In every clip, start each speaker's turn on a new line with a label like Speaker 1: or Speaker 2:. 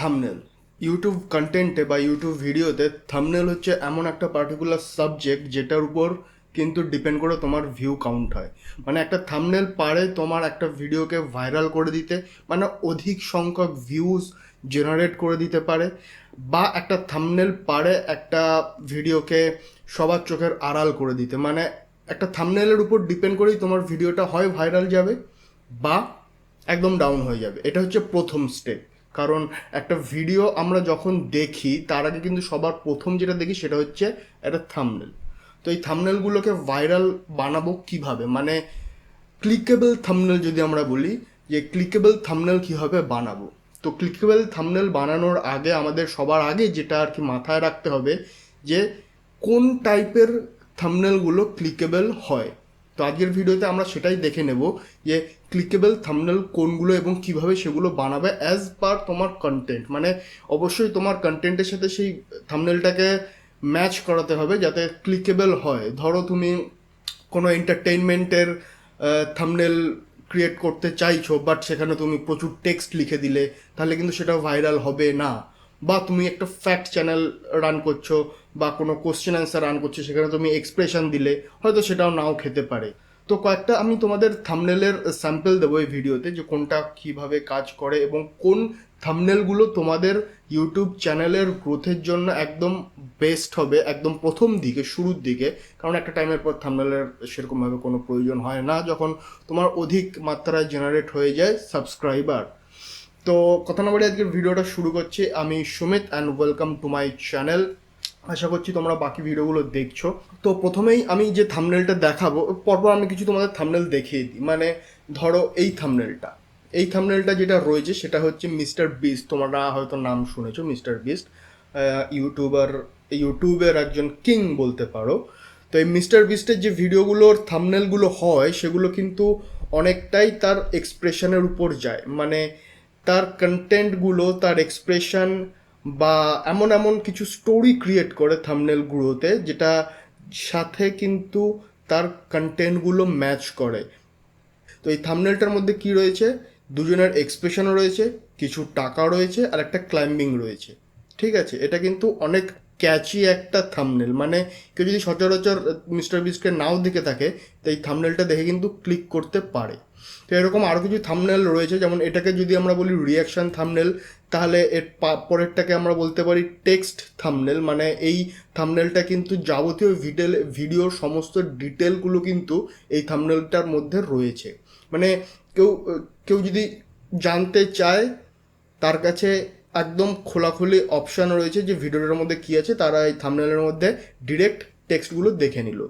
Speaker 1: Thumbnail YouTube কন্টেন্টে বা YouTube ভিডিওতে থাম্বনেল হচ্ছে এমন একটা পার্টিকুলার সাবজেক্ট যেটার উপর কিন্তু ডিপেন্ড করে তোমার ভিউ কাউন্ট হয়। মানে একটা থাম্বনেল পারে তোমার একটা ভিডিওকে ভাইরাল করে দিতে, মানে অধিক সংখ্যক ভিউজ জেনারেট করে দিতে পারে, বা একটা থাম্বনেল পারে একটা ভিডিওকে সবার চোখের আড়াল করে দিতে। মানে একটা থাম্বনেলের উপর ডিপেন্ড করেই তোমার ভিডিওটা হয় ভাইরাল যাবে বা একদম ডাউন হয়ে যাবে। এটা হচ্ছে প্রথম স্টেপ। কারণ একটা ভিডিও আমরা যখন দেখি তার আগে কিন্তু সবার প্রথম যেটা দেখি সেটা হচ্ছে একটা থাম্বনেল। তো এই থাম্বনেলগুলোকে ভাইরাল বানাবো কিভাবে, মানে ক্লিকেবল থাম্বনেল যদি আমরা বলি যে ক্লিকেবল থাম্বনেল কীভাবে বানাবো, তো ক্লিকেবল থাম্বনেল বানানোর আগে আমাদের সবার আগে যেটা আর কি মাথায় রাখতে হবে যে কোন টাইপের থাম্বনেলগুলো ক্লিকেবল হয়। তো আজকের ভিডিওতে আমরা সেটাই দেখে নেব যে ক্লিকেবল থাম্বনেল কোনগুলো এবং কিভাবে সেগুলো বানাবে অ্যাজ পার তোমার কন্টেন্ট। মানে অবশ্যই তোমার কন্টেন্টের সাথে সেই থাম্বনেলটাকে ম্যাচ করাতে হবে যাতে ক্লিকেবল হয়। ধরো তুমি কোনো এন্টারটেইনমেন্টের থাম্বনেল ক্রিয়েট করতে চাইছো, বাট সেখানে তুমি প্রচুর টেক্সট লিখে দিলে তাহলে কিন্তু সেটা ভাইরাল হবে না। বা তুমি একটা ফ্যাক্ট চ্যানেল রান করছো বা কোনো কোশ্চেন অ্যান্সার রান করছো, সেখানে তুমি এক্সপ্রেশন দিলে হয়তো সেটাও নাও খেতে পারে। তো কয়েকটা আমি তোমাদের থাম্বনেলের স্যাম্পল দেবো এই ভিডিওতে যে কোনটা কিভাবে কাজ করে এবং কোন থাম্বনেলগুলো তোমাদের ইউটিউব চ্যানেলের গ্রোথের জন্য একদম বেস্ট হবে একদম প্রথম দিকে, শুরুর দিকে। কারণ একটা টাইমের পর থাম্বনেলের সেরকমভাবে কোনো প্রয়োজন হয় না যখন তোমার অধিক মাত্রায় জেনারেট হয়ে যায় সাবস্ক্রাইবার। তো কথা না বলে আজকের ভিডিওটা শুরু করছি। আমি Sumit and welcome to my channel. আশা করছি তোমরা বাকি ভিডিওগুলো দেখছো। তো প্রথমেই আমি যে থাম্বনেলটা দেখাবো, পরপর আমি কিছু তোমাদের থাম্বনেল দেখিয়ে দিই। মানে ধরো এই থাম্বনেলটা যেটা রয়েছে সেটা হচ্ছে মিস্টার বিস্ট। তোমরা হয়তো নাম শুনেছো মিস্টার বিস্ট, ইউটিউবের একজন কিং বলতে পারো। তো এই মিস্টার বিস্টের যে ভিডিওগুলোর থাম্বনেলগুলো হয় সেগুলো কিন্তু অনেকটাই তার এক্সপ্রেশনের উপর যায়। মানে তার কন্টেন্টগুলো, তার এক্সপ্রেশন বা এমন এমন কিছু স্টোরি ক্রিয়েট করে থাম্বনেলগুলোতে যেটা সাথে কিন্তু তার কন্টেন্টগুলো ম্যাচ করে। তো এই থাম্বনেলটার মধ্যে কি রয়েছে, দুজনের এক্সপ্রেশনও রয়েছে, কিছু টাকা রয়েছে আর একটা ক্লাইম্বিং রয়েছে। ঠিক আছে, এটা কিন্তু অনেক ক্যাচি একটা থাম্বনেল। মানে কেউ যদি সচরাচর মিস্টার বিস্টকে নাও দেখে থাকে তো এই থাম্বনেলটা দেখে কিন্তু ক্লিক করতে পারে। তো এরকম আরও কিছু থাম্বনেল রয়েছে, যেমন এটাকে যদি আমরা বলি রিয়াকশান থাম্বনেল, তাহলে এর পরেরটাকে আমরা বলতে পারি টেক্সট থাম্বনেল। মানে এই থাম্বনেলটা কিন্তু যাবতীয় ভিডিওর সমস্ত ডিটেলগুলো কিন্তু এই থাম্বনেলটার মধ্যে রয়েছে। মানে কেউ কেউ যদি জানতে চায় তার কাছে একদম খোলাখুলি অপশান রয়েছে যে ভিডিওটার মধ্যে কী আছে, তারা এই থাম্বনেলের মধ্যে ডিরেক্ট টেক্সটগুলো দেখে নিল।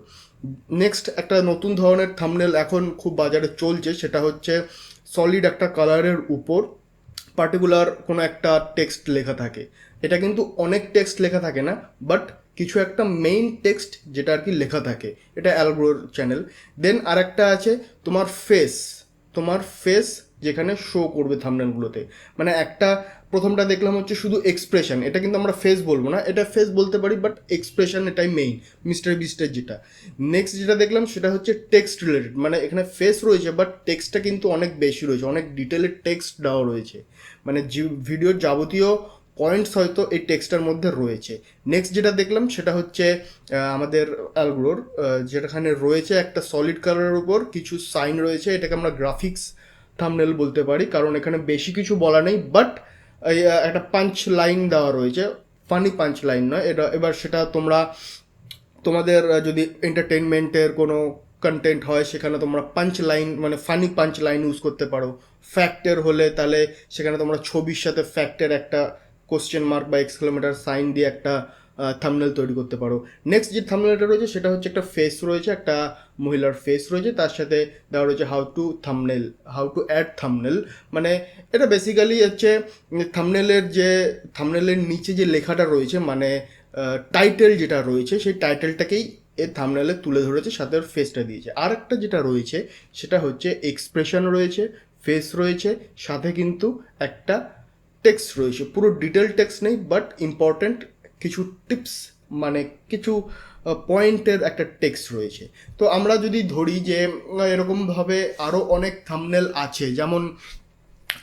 Speaker 1: নেক্সট একটা নতুন ধরনের থাম্বনেল এখন খুব বাজারে চলছে, সেটা হচ্ছে সলিড একটা কালারের উপর পার্টিকুলার কোনো একটা টেক্সট লেখা থাকে। এটা কিন্তু অনেক টেক্সট লেখা থাকে না, বাট কিছু একটা মেইন টেক্সট যেটা আর কি লেখা থাকে। এটা অ্যালগ্রোর চ্যানেল। দেন আরেকটা আছে তোমার ফেস যেখানে শো করবে থাম্বনেলগুলোতে। মানে একটা প্রথমটা দেখলাম হচ্ছে শুধু এক্সপ্রেশন, এটা কিন্তু আমরা ফেস বলবো না, এটা ফেস বলতে পারি বাট এক্সপ্রেশন এটাই মেইন মিস্টার বিস্টের যেটা। নেক্সট যেটা দেখলাম সেটা হচ্ছে টেক্সট রিলেটেড, মানে এখানে ফেস রয়েছে বাট টেক্সটটা কিন্তু অনেক বেশি রয়েছে, অনেক ডিটেলের টেক্সট দেওয়া রয়েছে। মানে ভিডিওর যাবতীয় পয়েন্টস হয়তো এই টেক্সটার মধ্যে রয়েছে। নেক্সট যেটা দেখলাম সেটা হচ্ছে আমাদের অ্যালগ্রোর, যেখানে রয়েছে একটা সলিড কালারের উপর কিছু সাইন রয়েছে। এটাকে আমরা গ্রাফিক্স থাম্বনেল বলতে পারি, কারণ এখানে বেশি কিছু বলা নেই, বাট একটা পাঞ্চ লাইন দেওয়া রয়েছে। ফানি পাঞ্চ লাইন নয় এটা। এবার সেটা তোমাদের যদি এন্টারটেনমেন্টের কোনো কন্টেন্ট হয় সেখানে তোমরা পাঞ্চ লাইন মানে ফানি পাঞ্চ লাইন ইউজ করতে পারো। ফ্যাক্টের হলে তাহলে সেখানে তোমরা ছবির সাথে ফ্যাক্টের একটা কোশ্চেন মার্ক বা এক্সক্লেমেটার সাইন দিয়ে একটা থাম্বনেল তৈরি করতে পারো। নেক্সট যে থাম্বনেলটা রয়েছে সেটা হচ্ছে একটা ফেস রয়েছে, একটা মহিলার ফেস রয়েছে, তার সাথে দেওয়া রয়েছে হাউ টু অ্যাড থাম্বনেল। মানে এটা বেসিক্যালি হচ্ছে থাম্বনেলের নিচে যে লেখাটা রয়েছে, মানে টাইটেল যেটা রয়েছে সেই টাইটেলটাকেই এর থাম্বনেলে তুলে ধরেছে, সাথে ওর ফেসটা দিয়েছে। আর একটা যেটা রয়েছে সেটা হচ্ছে এক্সপ্রেশন রয়েছে, ফেস রয়েছে, সাথে কিন্তু একটা টেক্সট রয়েছে। পুরো ডিটেল টেক্সট নেই বাট ইম্পর্ট্যান্ট কিছু টিপস, মানে কিছু পয়েন্টের একটা টেক্সট রয়েছে। তো আমরা যদি ধরি যে এরকমভাবে আরও অনেক থাম্বনেল আছে, যেমন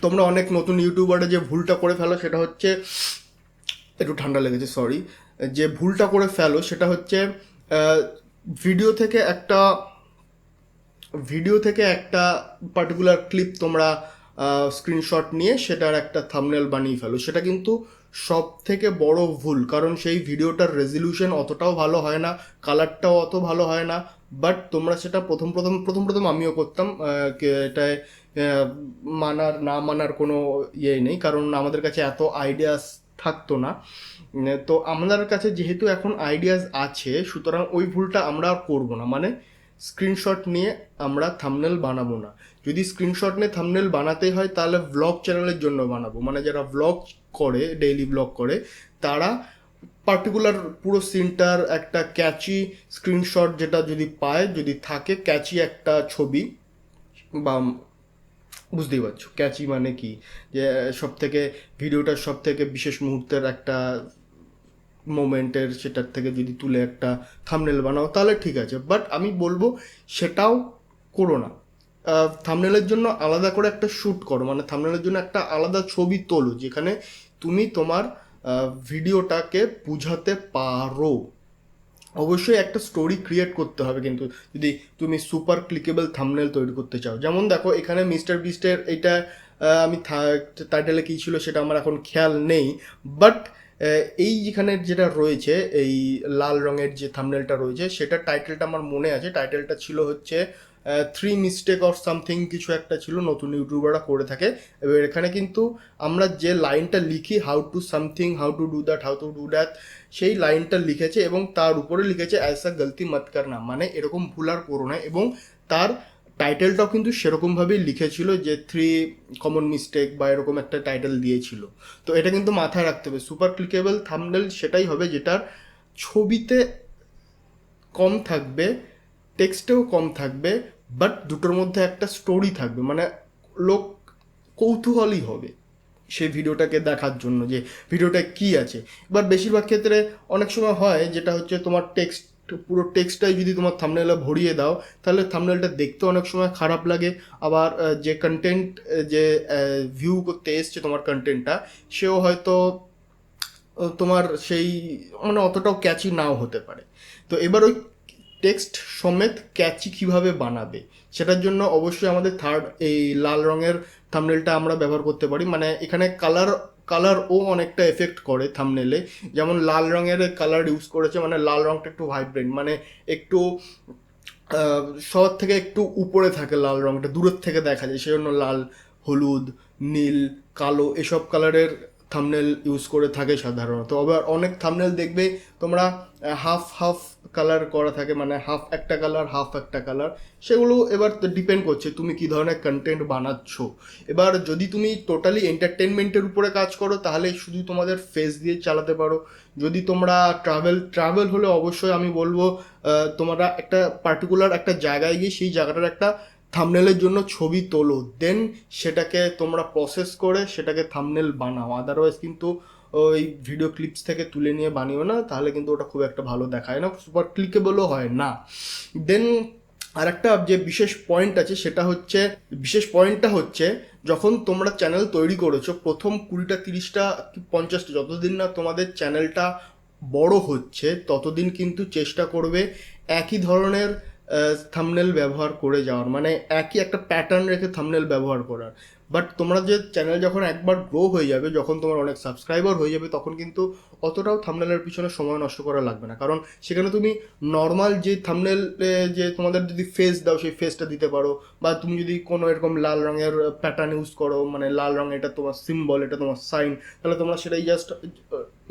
Speaker 1: তোমরা অনেক নতুন ইউটিউবাররা যে ভুলটা করে ফেলো সেটা হচ্ছে, একটু ঠান্ডা লেগেছে সরি, যে ভুলটা করে ফেলো সেটা হচ্ছে ভিডিও থেকে একটা ভিডিও থেকে একটা পার্টিকুলার ক্লিপ তোমরা স্ক্রিনশট নিয়ে সেটার একটা থাম্বনেল বানিয়ে ফেলো। সেটা কিন্তু সব থেকে বড় ভুল, কারণ সেই ভিডিওটার রেজলিউশন অতটাও ভালো হয় না, কালারটাও অত ভালো হয় না। বাট তোমরা সেটা প্রথম আমিও করতাম, এটায় মানার না মানার কোনো ইয়ে নেই, কারণ আমাদের কাছে এত আইডিয়াস থাকতো না। তো আমাদের কাছে যেহেতু এখন আইডিয়াস আছে, সুতরাং ওই ভুলটা আমরা আর করবো না। মানে স্ক্রিনশট নিয়ে আমরা থাম্বনেল বানাবো না। যদি স্ক্রিনশট নিয়ে থাম্বনেল বানাতেই হয় তাহলে ভ্লগ চ্যানেলের জন্য বানাবো, মানে যারা ভ্লগ করে, ডেইলি ভ্লগ করে, তারা পার্টিকুলার পুরো সিনটার একটা ক্যাচি স্ক্রিনশট যেটা যদি পায়, যদি থাকে ক্যাচি একটা ছবি, বা বুঝতেই পারছো ক্যাচি মানে কি, যে সব থেকে ভিডিওটার সব থেকে বিশেষ মুহূর্তের একটা মোমেন্টের সেটার থেকে যদি তুলে একটা থাম্বনেল বানাও তাহলে ঠিক আছে। বাট আমি বলবো সেটাও করো না। থাম্বনেলের জন্য আলাদা করে একটা শ্যুট করো, মানে থাম্বনেলের জন্য একটা আলাদা ছবি তোলো যেখানে তুমি তোমার ভিডিওটাকে বুঝাতে পারো। অবশ্যই একটা স্টোরি ক্রিয়েট করতে হবে কিন্তু, যদি তুমি সুপার ক্লিকেবল থাম্বনেল তৈরি করতে চাও। যেমন দেখো এখানে মিস্টার বিস্টের এইটা আমি টাইটেলে কী ছিল সেটা আমার এখন খেয়াল নেই, বাট এই যেখানে যেটা রয়েছে এই লাল রঙের যে থাম্বনেলটা রয়েছে সেটার টাইটেলটা আমার মনে আছে। টাইটেলটা ছিল হচ্ছে 3 মিস্টেক অর সামথিং কিছু একটা ছিল, নতুন ইউটিউবাররা করে থাকে। এবার এখানে কিন্তু আমরা যে লাইনটা লিখি, how to something, how to do that, how to do that, সেই লাইনটা লিখেছে এবং তার উপরে লিখেছে ऐसा गलती मत करना, মানে এরকম ভুল আর করো না। এবং তার টাইটেলটাও কিন্তু সেরকমভাবেই লিখেছিল যে 3 কমন মিস্টেক বা এরকম একটা টাইটেল দিয়েছিল। তো এটা কিন্তু মাথায় রাখতে হবে, সুপার ক্লিকেবল থাম্বনেল সেটাই হবে যেটার ছবিতে কম থাকবে, টেক্সটেও কম থাকবে, বাট দুটোর মধ্যে একটা স্টোরি থাকবে, মানে লোক কৌতূহলী হবে সেই ভিডিওটাকে দেখার জন্য যে ভিডিওটা কি আছে। এবার বেশিরভাগ ক্ষেত্রে অনেক সময় হয় যেটা হচ্ছে তোমার টেক্সট, পুরো টেক্সটটাই যদি তোমার থাম্বনেলে ভরিয়ে দাও তাহলে থাম্বনেলটা দেখতে অনেক সময় খারাপ লাগে। আবার যে কন্টেন্ট, যে ভিউ করতে এসছে তোমার কন্টেন্টটা, সেও হয়তো তোমার সেই মানে অতটাও ক্যাচি নাও হতে পারে। তো এবার ওই টেক্সট সমেত ক্যাচি কিভাবে বানাবে সেটার জন্য অবশ্যই আমাদের এই লাল রঙের থাম্বনেলটা আমরা ব্যবহার করতে পারি। মানে এখানে কালারও অনেকটা এফেক্ট করে থাম্বনেলে। যেমন লাল রঙের কালার ইউজ করেছে, মানে লাল রঙটা একটু ভাইব্রেন্ট, মানে একটু সবার থেকে একটু উপরে থাকে লাল রঙটা, দূরের থেকে দেখা যায়, সেই জন্য লাল, হলুদ, নীল, কালো এসব কালারের থাম্বনেল ইউজ করে থাকে সাধারণত। আবার অনেক থাম্বনেল দেখবে তোমরা হাফ হাফ কালার করা থাকে, মানে হাফ একটা কালার হাফ একটা কালার। সেগুলো এবার ডিপেন্ড করছে তুমি কী ধরনের কন্টেন্ট বানাচ্ছ। এবার যদি তুমি টোটালি এন্টারটেনমেন্টের উপরে কাজ করো তাহলে শুধু তোমাদের ফেস দিয়ে চালাতে পারো। যদি তোমরা ট্রাভেল হলে অবশ্যই আমি বলবো তোমরা একটা পার্টিকুলার একটা জায়গায় গিয়ে সেই জায়গাটার একটা থাম্বনেলের জন্য ছবি তোলো, দেন সেটাকে তোমরা প্রসেস করে সেটাকে থাম্বনেল বানাও। আদারওয়াইজ কিন্তু ওই ভিডিও ক্লিপস থেকে তুলে নিয়ে বানিও না, তাহলে কিন্তু ওটা খুব একটা ভালো দেখায় না, সুপার ক্লিকেবলও হয় না। দেন আর একটা যে বিশেষ পয়েন্টটা হচ্ছে যখন তোমরা চ্যানেল তৈরি করেছো প্রথম 20টা 30টা কি 50টা, যতদিন না তোমাদের চ্যানেলটা বড় হচ্ছে ততদিন কিন্তু চেষ্টা করবে একই ধরনের থাম্বনেল ব্যবহার করে যাওয়ার, মানে একই একটা প্যাটার্ন রেখে থাম্বনেল ব্যবহার করার। বাট তোমরা যে চ্যানেল যখন একবার গ্রো হয়ে যাবে, যখন তোমার অনেক সাবস্ক্রাইবার হয়ে যাবে, তখন কিন্তু অতটাও থাম্বনেলের পিছনে সময় নষ্ট করা লাগবে না, কারণ সেখানে তুমি নর্মাল যে থাম্বনেল, যে তোমাদের যদি ফেস দাও সেই ফেসটা দিতে পারো, বা তুমি যদি কোনো এরকম লাল রঙের প্যাটার্ন ইউজ করো, মানে লাল রঙ এটা তোমার সিম্বল, এটা তোমার সাইন, তাহলে তোমরা সেটাই জাস্ট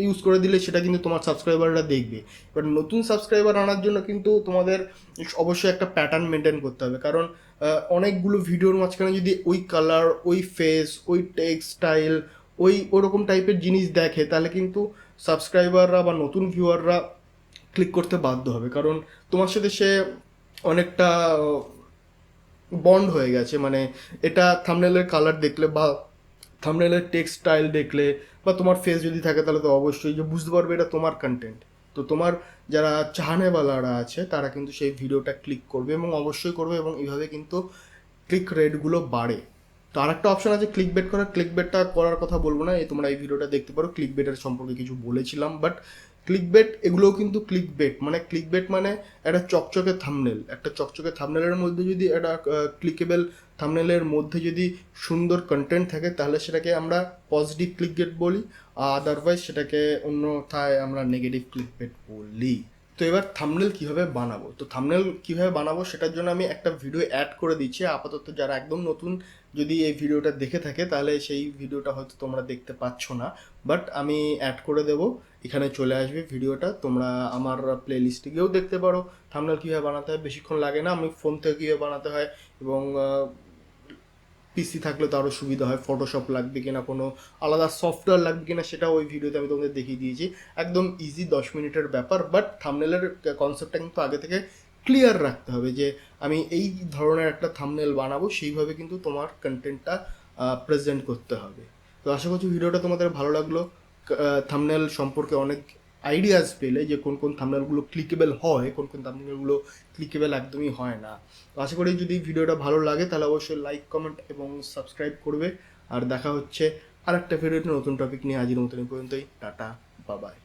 Speaker 1: ইউজ করে দিলে সেটা কিন্তু তোমার সাবস্ক্রাইবাররা দেখবে। এবার নতুন সাবস্ক্রাইবার আনার জন্য কিন্তু তোমাদের অবশ্যই একটা প্যাটার্ন মেনটেন করতে হবে, কারণ অনেকগুলো ভিডিওর মাঝখানে যদি ওই কালার, ওই ফেস, ওই টেক্সটাইল, ওরকম টাইপের জিনিস দেখে তাহলে কিন্তু সাবস্ক্রাইবাররা বা নতুন ভিউয়াররা ক্লিক করতে বাধ্য হবে, কারণ তোমার সাথে সে অনেকটা বন্ড হয়ে গেছে। মানে এটা থাম্বনেলের কালার দেখলে বা থাম্বনেলের টেক্সটাইল দেখলে বা তোমার ফেস যদি থাকে তাহলে তো অবশ্যই যে বুঝতে পারবে এটা তোমার কন্টেন্ট। তো তোমার যারা চাহনেওয়ালারা আছে তারা কিন্তু সেই ভিডিওটা ক্লিক করবে এবং অবশ্যই করবে, এবং এইভাবে কিন্তু ক্লিক রেটগুলো বাড়ে। তো আরেকটা অপশন আছে ক্লিক বেট করার। ক্লিক বেটটা করার কথা বলবো না, তোমরা এই ভিডিওটা দেখতে পারো, ক্লিক বেটের সম্পর্কে কিছু বলেছিলাম। বাট ক্লিক বেট এগুলোও কিন্তু ক্লিক বেট মানে একটা চকচকে থাম্বনেল, একটা চকচকে থাম্বনেলের মধ্যে যদি একটা ক্লিকেবল থাম্বনেলের মধ্যে যদি সুন্দর কন্টেন্ট থাকে তাহলে সেটাকে আমরা পজিটিভ ক্লিক বেট বলি, আদারওয়াইজ সেটাকে অন্যথায় আমরা নেগেটিভ ক্লিক বেট বলি। তো এবার থাম্বনেল কীভাবে বানাবো, তো থাম্বনেল কীভাবে বানাবো সেটার জন্য আমি একটা ভিডিও অ্যাড করে দিচ্ছি। আপাতত যারা একদম নতুন যদি এই ভিডিওটা দেখে থাকে তাহলে সেই ভিডিওটা হয়তো তোমরা দেখতে পাচ্ছ না, বাট আমি অ্যাড করে দেবো, এখানে চলে আসবে ভিডিওটা। তোমরা আমার প্লে লিস্টে গিয়েও দেখতে পারো থাম্বনেল কীভাবে বানাতে হয়, বেশিক্ষণ লাগে না, আমি ফোন থেকে কীভাবে বানাতে হয় এবং পিসি থাকলে তো আরও সুবিধা হয়, ফটোশপ লাগবে কিনা, কোনো আলাদা সফটওয়্যার লাগবে কিনা সেটাও ওই ভিডিওতে আমি তোমাদের দেখিয়ে দিয়েছি। একদম ইজি 10 মিনিটের ব্যাপার। বাট থাম্বনেলের কনসেপ্টটা কিন্তু আগে থেকে ক্লিয়ার রাখতে হবে যে আমি এই ধরনের একটা থাম্বনেল বানাবো, সেইভাবে কিন্তু তোমার কন্টেন্টটা প্রেজেন্ট করতে হবে। তো আশা করছি ভিডিওটা তোমাদের ভালো লাগলো। থাম্বনেল সম্পর্কে অনেক আইডিয়াস পেলে যে কোন কোন থাম্বনেলগুলো ক্লিকেবল হয়, কোন কোন থাম্বনেলগুলো ক্লিকেবল একদমই হয় না। তো আশা করি যদি ভিডিওটা ভালো লাগে তাহলে অবশ্যই লাইক, কমেন্ট এবং সাবস্ক্রাইব করবে। আর দেখা হচ্ছে আরেকটা ভিডিওতে নতুন টপিক নিয়ে। আজকের মতন এই পর্যন্তই, টাটা, বাবাই।